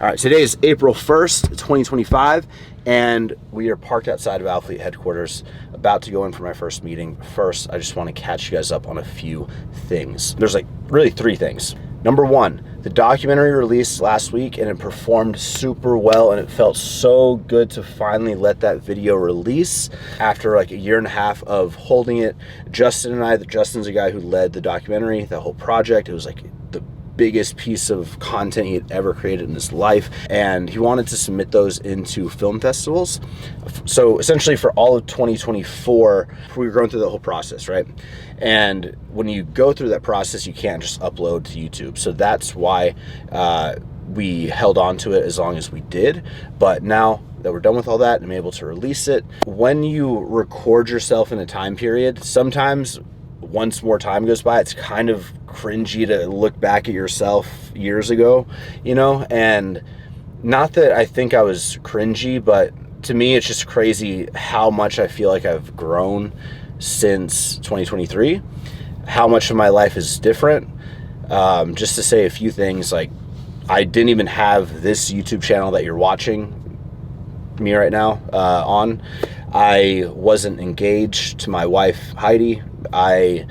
All right, today is April 1st, 2025, and we are parked outside of Alphalete headquarters, about to go in for my first meeting. First, I just want to catch you guys up on a few things. There's really three things. Number one, the documentary released last week and it performed super well, and it felt so good to finally let that video release after like a year and a half of holding it. Justin's a guy who led the documentary, the whole project. It was like the biggest piece of content he had ever created in his life, and he wanted to submit those into film festivals. So essentially for all of 2024, we were going through the whole process, right? And when you go through that process, you can't just upload to YouTube. So that's why we held on to it as long as we did. But now that we're done with all that, I'm able to release it. When you record yourself in a time period, sometimes once more time goes by, it's kind of cringy to look back at yourself years ago, you know? And not that I think I was cringy, but to me, it's just crazy how much I feel like I've grown since 2023, how much of my life is different. Just to say a few things, like I didn't even have this YouTube channel that you're watching me right now on. I wasn't engaged to my wife, Heidi. I,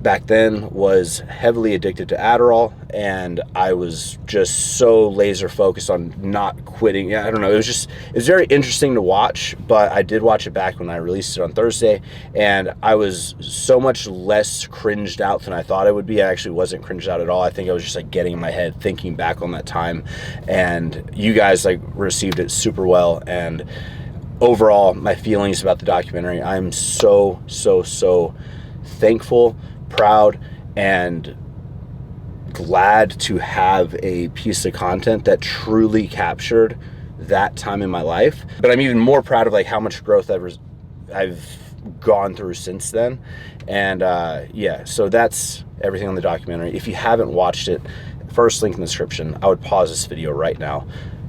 back then, was heavily addicted to Adderall, and I was just so laser focused on not quitting. Yeah, I don't know. It was very interesting to watch, but I did watch it back when I released it on Thursday, and I was so much less cringed out than I thought I would be. I actually wasn't cringed out at all. I think I was just like getting in my head, thinking back on that time, and you guys like received it super well. And overall, my feelings about the documentary, I'm so thankful, proud, and glad to have a piece of content that truly captured that time in my life. But I'm even more proud of like how much growth I've gone through since then. And yeah, so that's everything on the documentary. If you haven't watched it, first link in the description. I would pause this video right now.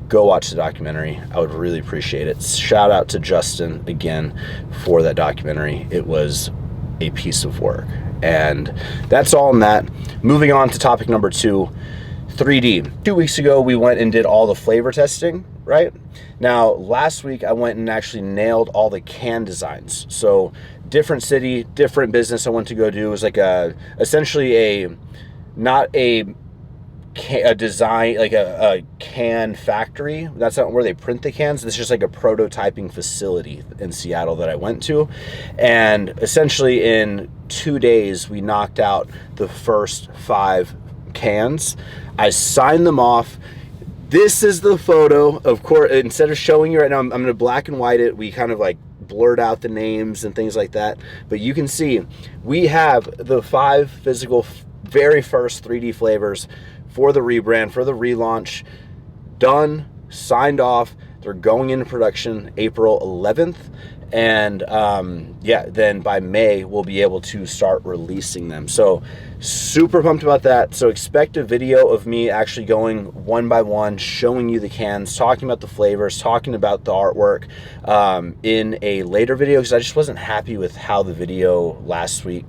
Go watch the documentary. I would really appreciate it. Shout out to Justin again for that documentary. It was a piece of work. And that's all on that. Moving on to topic number two, 3D. 2 weeks ago, we went and did all the flavor testing, right? Now, last week, I went and actually nailed all the can designs. So different city, different business I went to go do. It was like essentially not a design, like a can factory. That's not where they print the cans. It's just like a prototyping facility in Seattle that I went to. And essentially in 2 days, we knocked out the first 5 cans. I signed them off. This is the photo. Of course, instead of showing you right now, I'm going to black and white it. We kind of like blurred out the names and things like that. But you can see we have the 5 physical, very first 3D flavors for the rebrand, for the relaunch, done, signed off. They're going into production April 11th. And yeah, then by May, we'll be able to start releasing them. So super pumped about that. So expect a video of me actually going one by one, showing you the cans, talking about the flavors, talking about the artwork in a later video, because I just wasn't happy with how the video last week,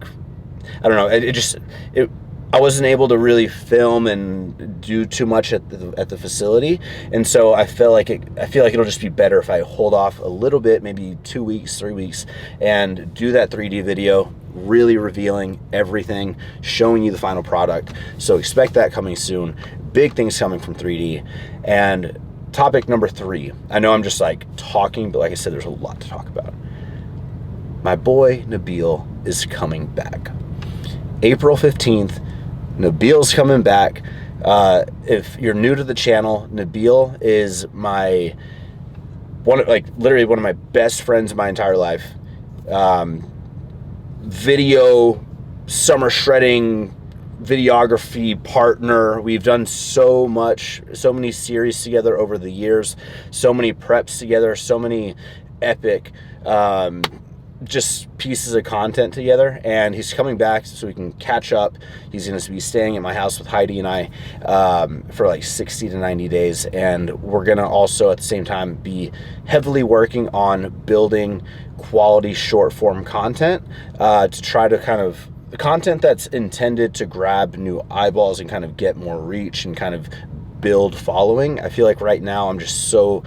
I don't know, I wasn't able to really film and do too much at the facility, and so I feel like it'll just be better if I hold off a little bit, maybe 2 weeks, 3 weeks, and do that 3D video, really revealing everything, showing you the final product. So expect that coming soon. Big things coming from 3D. And topic number 3. I know I'm just like talking, but like I said, there's a lot to talk about. My boy Nabil is coming back. April 15th. Nabil's coming back. If you're new to the channel, Nabil is literally one of my best friends in my entire life. Video, summer shredding, videography partner. We've done so many series together over the years, so many preps together, so many epic just pieces of content together, and he's coming back so we can catch up. He's going to be staying at my house with Heidi and I for like 60 to 90 days, and we're going to also at the same time be heavily working on building quality short form content to try to kind of the content that's intended to grab new eyeballs and kind of get more reach and kind of build following. I feel like right now I'm just so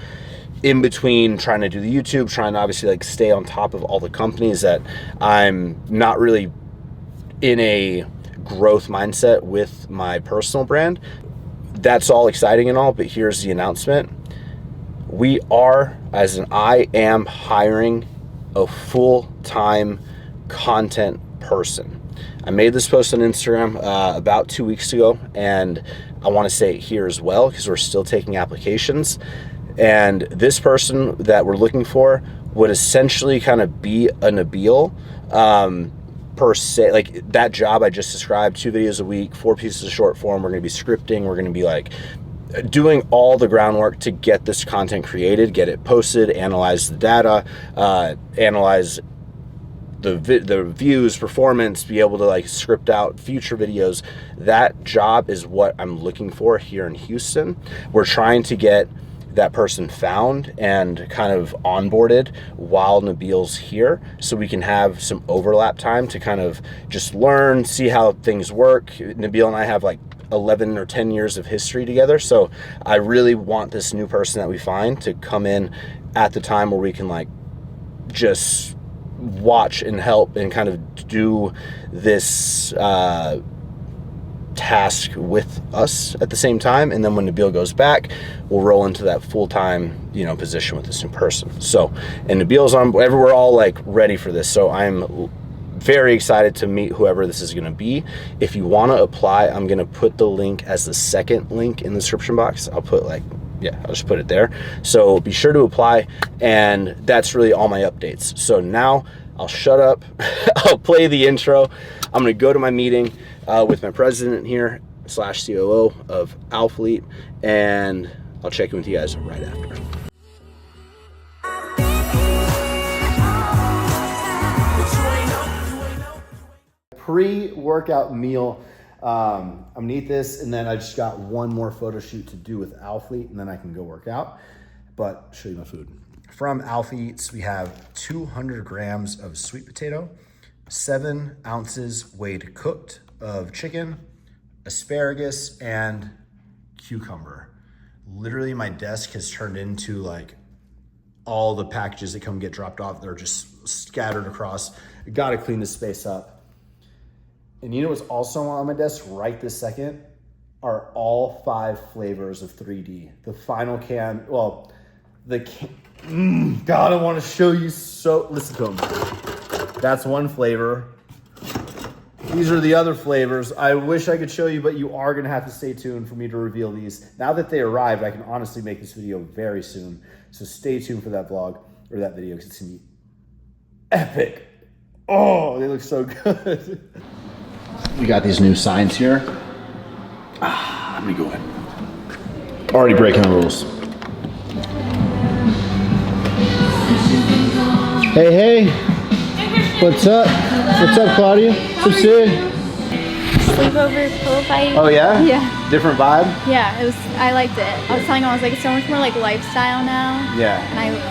in between trying to do the YouTube, trying to obviously like stay on top of all the companies, that I'm not really in a growth mindset with my personal brand. That's all exciting and all, but here's the announcement. I am hiring a full-time content person. I made this post on Instagram about 2 weeks ago, and I want to say it here as well because we're still taking applications. And this person that we're looking for would essentially kind of be a Nabil per se. Like that job I just described, 2 videos a week, 4 pieces of short form. We're going to be scripting. We're going to be like doing all the groundwork to get this content created, get it posted, analyze the data, analyze the views, performance, be able to like script out future videos. That job is what I'm looking for here in Houston. We're trying to get that person found and kind of onboarded while Nabil's here, so we can have some overlap time to kind of just learn, see how things work. Nabil and I have like 11 or 10 years of history together, so I really want this new person that we find to come in at the time where we can like just watch and help and kind of do this task with us at the same time. And then when Nabil goes back, we'll roll into that full-time, position with this new person. So, and Nabil's on, we're all like ready for this. So I'm very excited to meet whoever this is going to be. If you want to apply, I'm going to put the link as the second link in the description box. I'll just put it there. So be sure to apply. And that's really all my updates. So now I'll shut up. I'll play the intro. I'm going to go to my meeting with my president here / COO of Alphalete, and I'll check in with you guys right after. Pre-workout meal. I'm gonna eat this, and then I just got one more photo shoot to do with Alphalete, and then I can go work out. But I'll show you my food. From Alpha we have 200 grams of sweet potato, 7 ounces weighed cooked of chicken, asparagus, and cucumber. Literally my desk has turned into like all the packages that come get dropped off. They're just scattered across. I gotta clean this space up. And you know what's also on my desk right this second are all 5 flavors of 3D. The final can, God, I want to show you. So listen to them. That's one flavor. These are the other flavors. I wish I could show you, but you are gonna have to stay tuned for me to reveal these. Now that they arrived, I can honestly make this video very soon. So stay tuned for that vlog or that video, because it's gonna be epic. Oh, they look so good. We got these new signs here. Let me go in. Already breaking the rules. Hey. What's up? What's up, Claudia? What's up? Sleepover pillow fight. Oh yeah? Yeah. Different vibe? Yeah, I liked it. I was telling him, I was like, it's so much more like lifestyle now. Yeah. And it's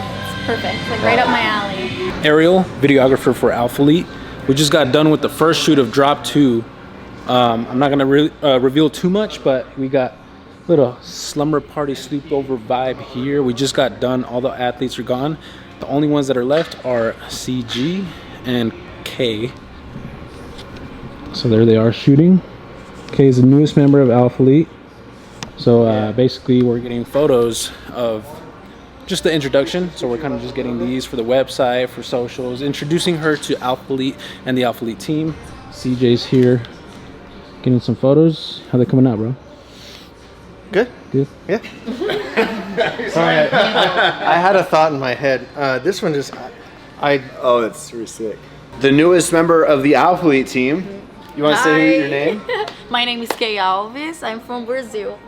perfect. Like right up my alley. Ariel, videographer for Alphalete. We just got done with the first shoot of Drop 2. I'm not gonna reveal too much, but we got a little slumber party sleepover vibe here. We just got done. All the athletes are gone. The only ones that are left are CG and K. So there they are shooting. K is the newest member of Alphalete. So basically we're getting photos of just the introduction. So we're kind of just getting these for the website, for socials, introducing her to Alphalete and the Alphalete team. CJ's here getting some photos. How they coming out, bro? Good. Good? Yeah. Sorry, I had a thought in my head. This one just, Oh, that's really sick. The newest member of the Alphalete team. You want to say your name? My name is Kay Alves. I'm from Brazil.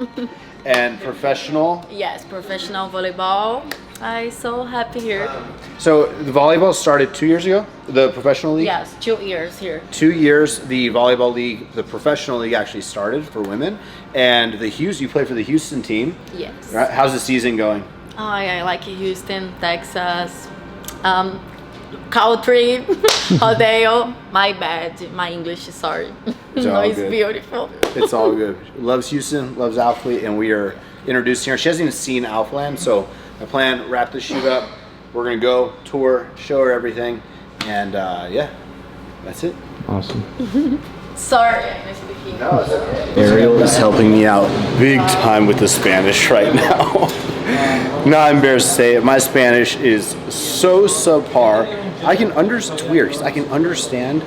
And professional? Yes, professional volleyball. I'm so happy here. So the volleyball started 2 years ago? The professional league? Yes, 2 years here. 2 years, the volleyball league, the professional league actually started for women. And you play for the Houston team. Yes. Right? How's the season going? I like Houston, Texas. country, hotel. My bad. My English, sorry. It's No, all it's good. beautiful. It's all good. Loves Houston, loves Alphalete, and we are introducing her. She hasn't even seen Alphaland, so I plan to wrap this shoot up. We're gonna go tour, show her everything, and yeah, that's it. Awesome. Sorry, I'm speaking. No, it's okay. Ariel is helping me out big time with the Spanish right now. Not embarrassed to say it. My Spanish is so subpar. I can understand. It's weird. 'Cause I can understand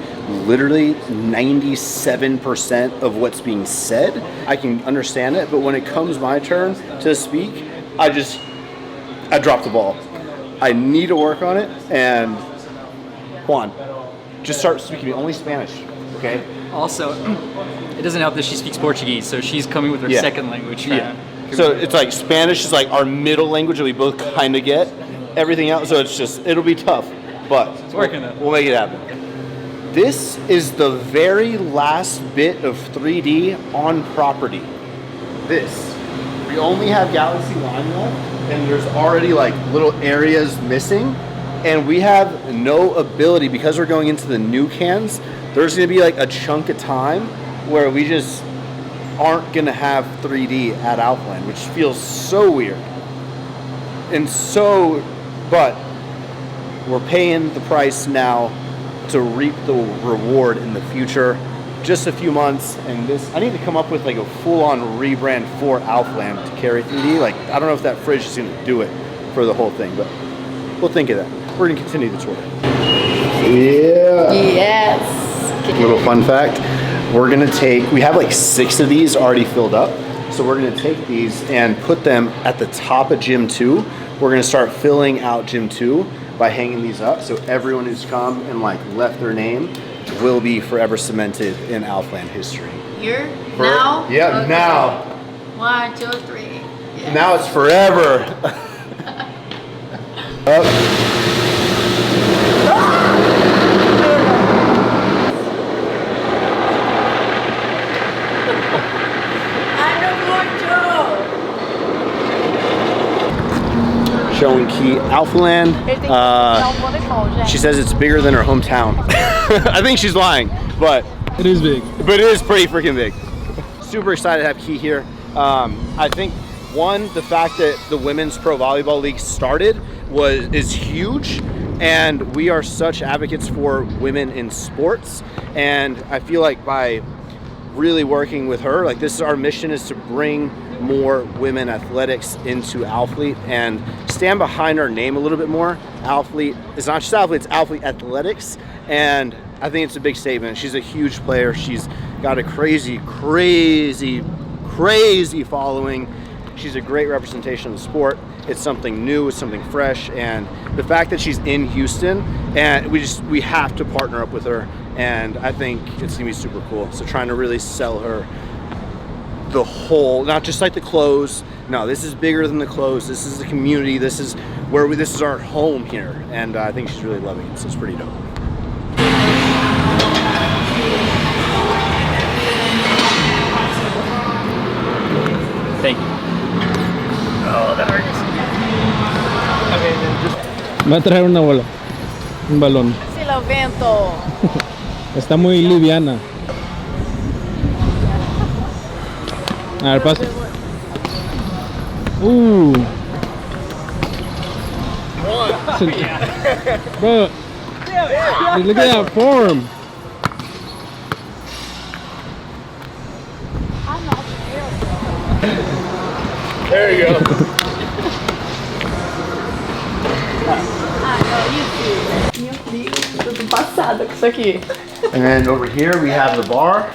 literally 97% of what's being said. I can understand it, but when it comes my turn to speak, I drop the ball. I need to work on it. And Juan, just start speaking only Spanish, okay? Also, it doesn't help that she speaks Portuguese, so she's coming with her Yeah. second language. Yeah. So it's like Spanish is like our middle language that we both kind of get. Everything else, so it'll be tough, but It's working though. we'll make it happen. This is the very last bit of 3D on property. This. We only have Galaxy Line left, and there's already like little areas missing, and we have no ability because we're going into the new cans. There's gonna be like a chunk of time where we just aren't gonna have 3D at Alphaland, which feels so weird. And so, but we're paying the price now to reap the reward in the future. Just a few months, and this, I need to come up with like a full-on rebrand for Alphaland to carry 3D. Like, I don't know if that fridge is gonna do it for the whole thing, but we'll think of that. We're gonna continue the tour. Yeah. Yes. Little fun fact, we have like 6 of these already filled up. So we're gonna take these and put them at the top of Gym 2. We're gonna start filling out Gym 2 by hanging these up. So everyone who's come and like left their name will be forever cemented in Alphaland history. Here? Now? Yeah, Okay. now. 1, 2, 3. Yes. Now it's forever. Up. I don't want to. Showing Key Alphaland. She says it's bigger than her hometown. I think she's lying, but It is big. it is pretty freaking big. Super excited to have Key here. I think one, the fact that the Women's Pro Volleyball League started is huge, and we are such advocates for women in sports. And I feel like by really working with her, like this is our mission, is to bring more women athletics into Alphalete and stand behind our name a little bit more. Alphalete, it's not just Alphalete, it's Alphalete Athletics, and I think it's a big statement. She's a huge player. She's got a crazy following. She's a great representation of the sport. It's something new, it's something fresh, and the fact that she's in Houston, and we have to partner up with her, and I think it's gonna be super cool. So trying to really sell her the whole, not just like the clothes. No, this is bigger than the clothes. This is the community. This is this is our home here, and I think she's really loving it. So it's pretty dope. Thank you. Oh, that hurts. Okay, then just Va a traer una bola. Un balón. Si lo vento. Está muy liviana. A ver, pasa. Bro, look at that form. There you go. Meu Deus, eu tô passada com isso aqui. And then over here we have the bar.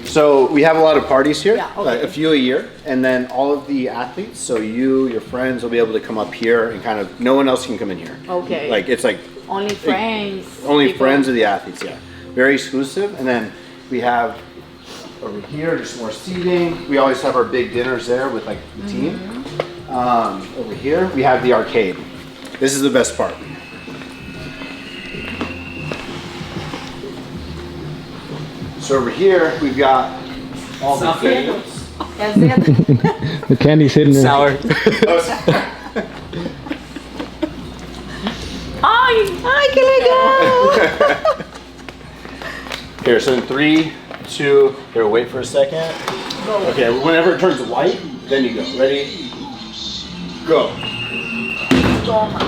So we have a lot of parties here, Yeah, okay. a few a year, and then all of the athletes, so your friends will be able to come up here and kind of, no one else can come in here. Okay. Like, it's like Only friends. only people. friends of the athletes, yeah. Very exclusive. And then we have over here just more seating. We always have our big dinners there with like the team. Over here we have the arcade. This is the best part. So over here we've got all the games. The candy's hidden there. sour. Ai, que legal! Here, so in 3, 2, here, wait for a second. Go. Okay, whenever it turns white, then you go. Ready? Go. Toma.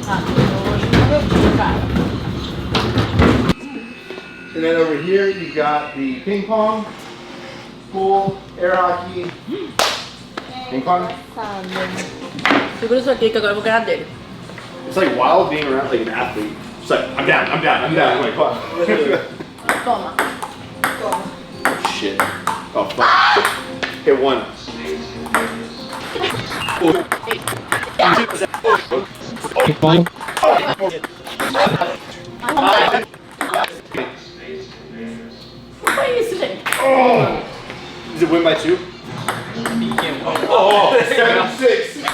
Ah, eu cara. And then over here, you got the ping pong, pool, air hockey, ping pong. Segura isso aqui que agora eu vou ganhar dele. It's like wild being around like an athlete. It's like, I'm down. I'm like, come on. Toma. Toma. Oh, shit. Oh, fuck. Hit one. Não foi isso, gente. Oh! Is it win by 2? Oh, 7-6.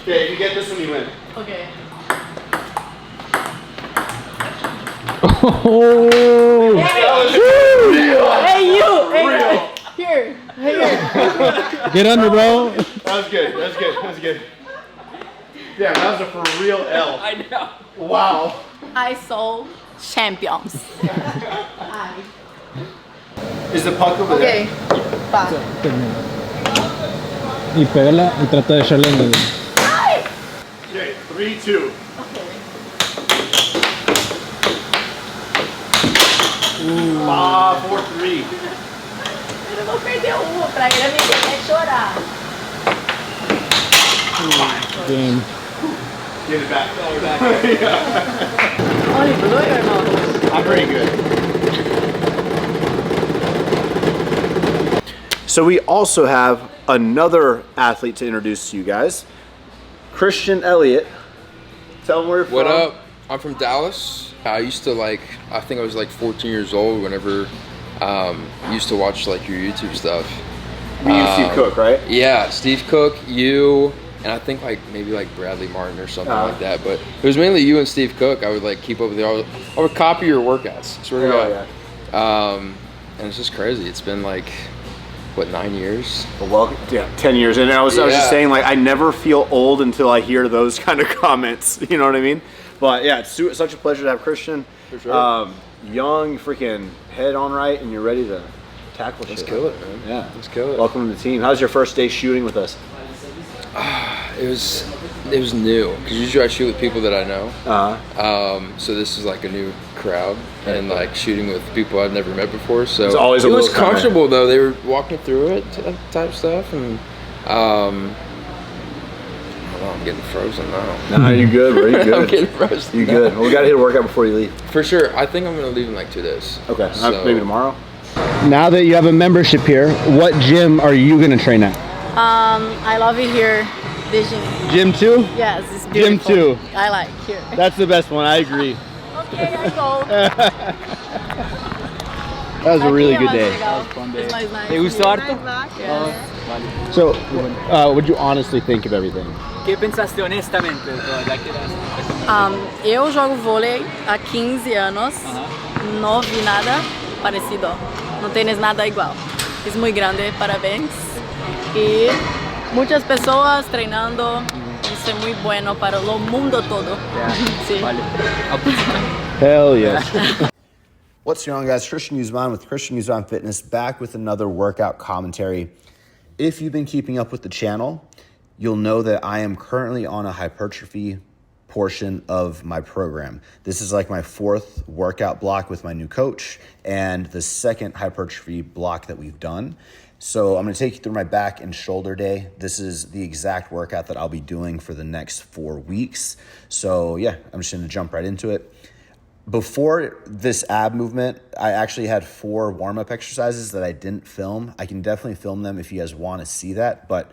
Okay, if you get this one, you win. Ok. Oh! Hey, you! Hey, here. Get under, bro. That was good. Damn, that was a for real L. I know. Wow. I saw champions. Is the puck over Ok. there? Pá. Y pégala y trata de echarle en el... Okay, 3-2. Ah, 4-3. Eu não vou perder uma pra ele me ver chorar. Damn. Get it back. Olha, blue or no? I'm pretty good. So we also have another athlete to introduce to you guys. Christian Elliott. Tell them where you're from. What up? I'm from Dallas. I used to I think I was like 14 years old whenever used to watch like your YouTube stuff. Me and Steve Cook, right? Yeah, Steve Cook, you, and I think maybe Bradley Martin or something like that. But it was mainly you and Steve Cook. I would keep up with you. I would copy your workouts. Swear to God. Yeah. And it's just crazy. It's been 9 years? Well, yeah, 10 years. And I was just saying, I never feel old until I hear those kind of comments. You know what I mean? But yeah, it's such a pleasure to have Christian. For sure. Young, freaking head on right, and you're ready to tackle shit. Let's kill it, man. Yeah. Let's kill it. Welcome to the team. How's your first day shooting with us? It was new because usually I shoot with people that I know. So this is a new crowd and shooting with people I've never met before. So it's always it was comfortable though. They were walking through it type stuff, and I don't know, I'm getting frozen now. No, you're good, bro. You're good. I'm getting frozen. You're good. Well, we got to hit a workout before you leave. For sure. I think I'm gonna leave in 2 days. Okay. So, Maybe tomorrow. Now that you have a membership here, what gym are you gonna train at? I love it here. The gym. Gym 2? Yes, it's beautiful. Gym 2. I like here. That's the best one. I agree. Okay, I go. That was a really good day. It's nice. ¿Te gustó harto? Yes. So, what did you honestly think of everything? ¿Qué pensaste honestamente de todo? Ya que eras- Eu jogo vôlei há 15 anos. Não vi nada parecido. Não tienes nada igual. É muito grande, parabéns. E muitas pessoas treinando. Isso é muito bueno para o mundo todo. Sí. Vale. Hell yeah. What's going on, guys? Christian Uzman with Christian Uzman Fitness, back with another workout commentary. If you've been keeping up with the channel, you'll know that I am currently on a hypertrophy portion of my program. This is my 4th workout block with my new coach and the 2nd hypertrophy block that we've done. So I'm going to take you through my back and shoulder day. This is the exact workout that I'll be doing for the next 4 weeks. So yeah, I'm just going to jump right into it. Before this ab movement, I actually had 4 warm-up exercises that I didn't film. I can definitely film them if you guys want to see that, but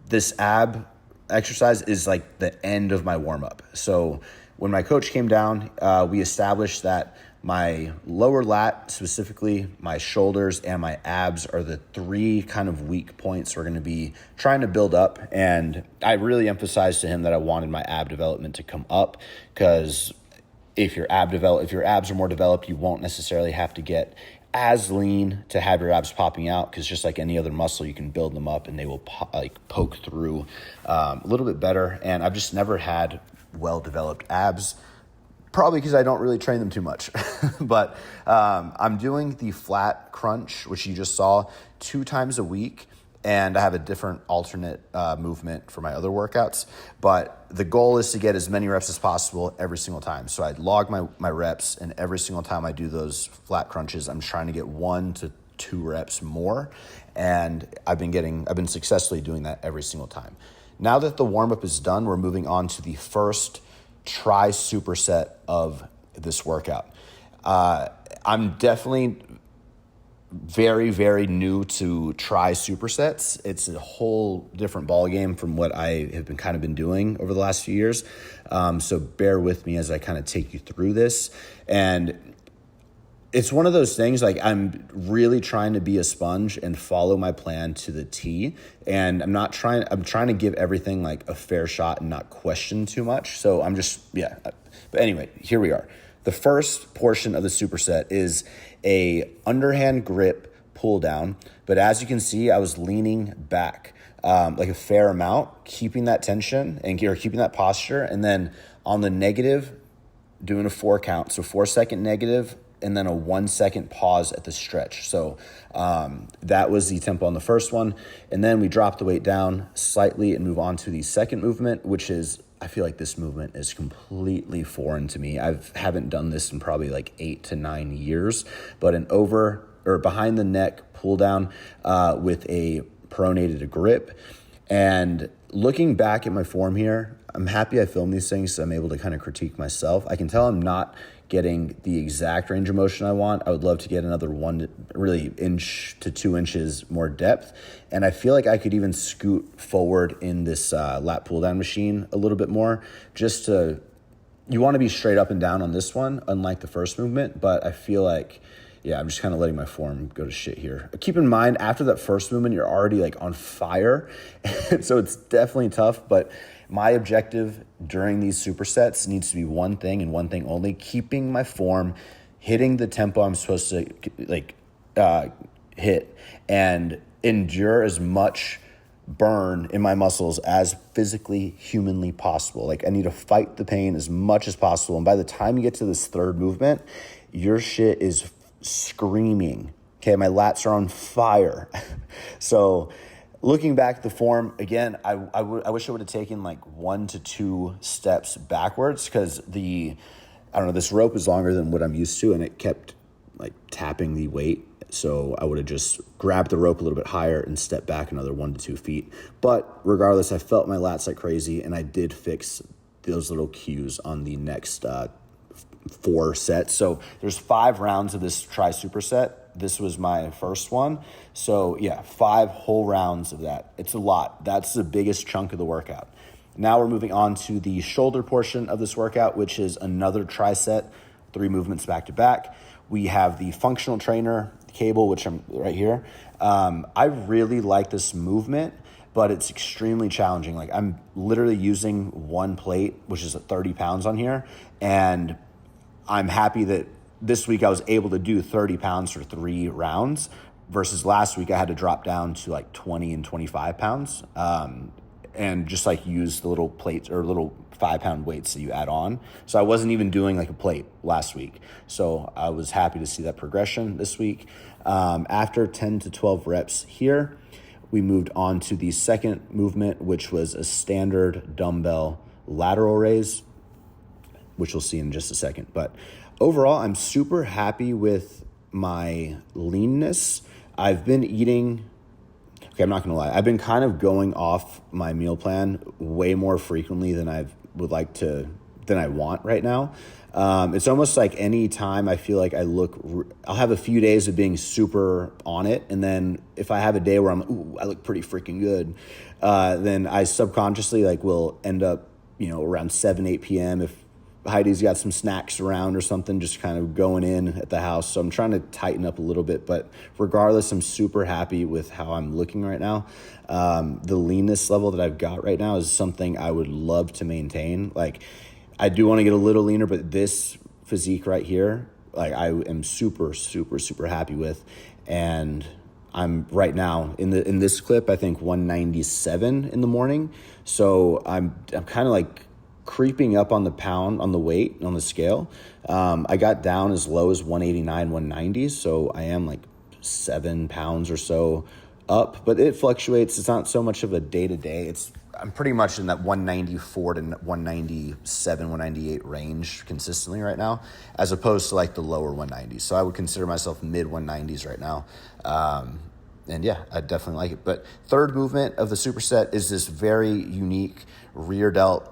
this ab exercise is the end of my warm-up. So when my coach came down, we established that my lower lat, specifically my shoulders and my abs, are the 3 kind of weak points we're going to be trying to build up. And I really emphasized to him that I wanted my ab development to come up, because if your abs are more developed, you won't necessarily have to get as lean to have your abs popping out, because just like any other muscle, you can build them up and they will poke through a little bit better. And I've just never had well-developed abs, probably because I don't really train them too much. But I'm doing the flat crunch, which you just saw, 2 times a week. And I have a different alternate movement for my other workouts. But the goal is to get as many reps as possible every single time. So I log my reps, and every single time I do those flat crunches, I'm trying to get 1 to 2 reps more. And I've been successfully doing that every single time. Now that the warm-up is done, we're moving on to the first tri superset of this workout. I'm definitely very, very new to tri supersets. It's a whole different ballgame from what I have been doing over the last few years. So bear with me as I kind of take you through this. And it's one of those things, like, I'm really trying to be a sponge and follow my plan to the T. And I'm trying to give everything like a fair shot and not question too much. So but anyway, here we are. The first portion of the superset is a underhand grip pull down. But as you can see, I was leaning back like a fair amount, keeping that tension and keeping that posture. And then on the negative, doing a 4 count. So 4-second negative, and then a 1-second pause at the stretch. So that was the tempo on the first one. And then we drop the weight down slightly and move on to the second movement, which is, I feel like this movement is completely foreign to me. I haven't done this in probably like 8 to 9 years, but an over or behind the neck pull down with a pronated grip. And looking back at my form here, I'm happy I filmed these things so I'm able to kind of critique myself. I can tell I'm not getting the exact range of motion I want. I would love to get another 1 inch to 2 inches more depth. And I feel like I could even scoot forward in this lat pull down machine a little bit more, you want to be straight up and down on this one, unlike the first movement. But I feel like, I'm just kind of letting my form go to shit here. Keep in mind, after that first movement, you're already like on fire. So it's definitely tough, but my objective during these supersets needs to be one thing and one thing only: keeping my form, hitting the tempo I'm supposed to hit, and endure as much burn in my muscles as physically, humanly possible. Like, I need to fight the pain as much as possible. And by the time you get to this third movement, your shit is screaming. Okay, my lats are on fire. So looking back at the form, again, I wish I would have taken like 1 to 2 steps backwards, because this rope is longer than what I'm used to, and it kept like tapping the weight. So I would have just grabbed the rope a little bit higher and stepped back another 1 to 2 feet. But regardless, I felt my lats like crazy, and I did fix those little cues on the next 4 sets. So there's 5 rounds of this tri superset. This was my first one. So 5 whole rounds of that. It's a lot. That's the biggest chunk of the workout. Now we're moving on to the shoulder portion of this workout, which is another tri-set, 3 movements back to back. We have the functional trainer cable, which I'm right here. I really like this movement, but it's extremely challenging. Like, I'm literally using 1 plate, which is 30 pounds on here. And I'm happy that this week I was able to do 30 pounds for 3 rounds versus last week I had to drop down to like 20 and 25 pounds and just like use the little plates or little 5-pound weights that you add on. So I wasn't even doing like a plate last week. So I was happy to see that progression this week. After 10 to 12 reps here, we moved on to the second movement, which was a standard dumbbell lateral raise, which we'll see in just a second. But overall, I'm super happy with my leanness. I've been eating, I'm not gonna lie, I've been kind of going off my meal plan way more frequently than I want right now. It's almost like any time I feel like I'll have a few days of being super on it. And then if I have a day where I look pretty freaking good, then I subconsciously will end up, around 7, 8 p.m. if Heidi's got some snacks around or something, just kind of going in at the house. So I'm trying to tighten up a little bit, but regardless, I'm super happy with how I'm looking right now. The leanness level that I've got right now is something I would love to maintain. Like, I do want to get a little leaner, but this physique right here like I am super, super, super happy with. And I'm right now in this clip, I think 197 in the morning. So I'm kind of like creeping up on the pound, on the weight, on the scale. I got down as low as 189, 190. So I am like 7 pounds or so up, but it fluctuates. It's not so much of a day-to-day. I'm pretty much in that 194 to 197, 198 range consistently right now, as opposed to like the lower 190s. So I would consider myself mid 190s right now. And yeah, I definitely like it. But third movement of the superset is this very unique rear delt.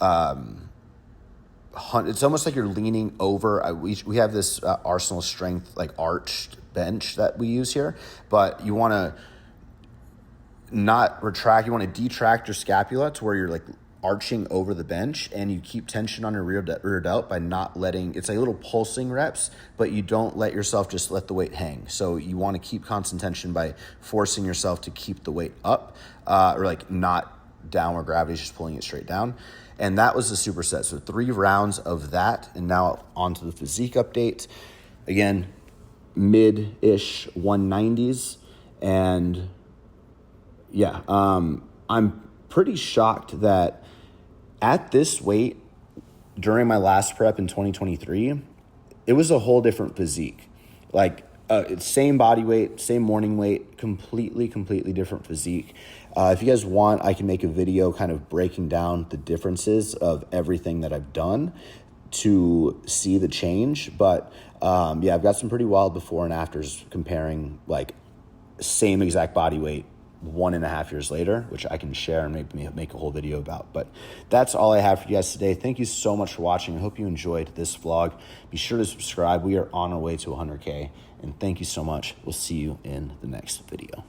It's almost like you're leaning over. We have this Arsenal strength, like arched bench that we use here, but you want to not retract. You want to detract your scapula to where you're like arching over the bench, and you keep tension on your rear delt by not letting, it's like little pulsing reps, but you don't let yourself just let the weight hang. So you want to keep constant tension by forcing yourself to keep the weight up, or like not downward gravity, just pulling it straight down. And that was the superset. So 3 rounds of that, and now on to the physique update. Again, mid-ish 190s, and yeah, I'm pretty shocked that at this weight, during my last prep in 2023, it was a whole different physique. Like, it's same body weight, same morning weight, completely different physique. If you guys want, I can make a video kind of breaking down the differences of everything that I've done to see the change. But yeah, I've got some pretty wild before and afters comparing like same exact body weight 1.5 years later, which I can share and make a whole video about. But that's all I have for you guys today. Thank you so much for watching. I hope you enjoyed this vlog. Be sure to subscribe. We are on our way to 100K. And thank you so much. We'll see you in the next video.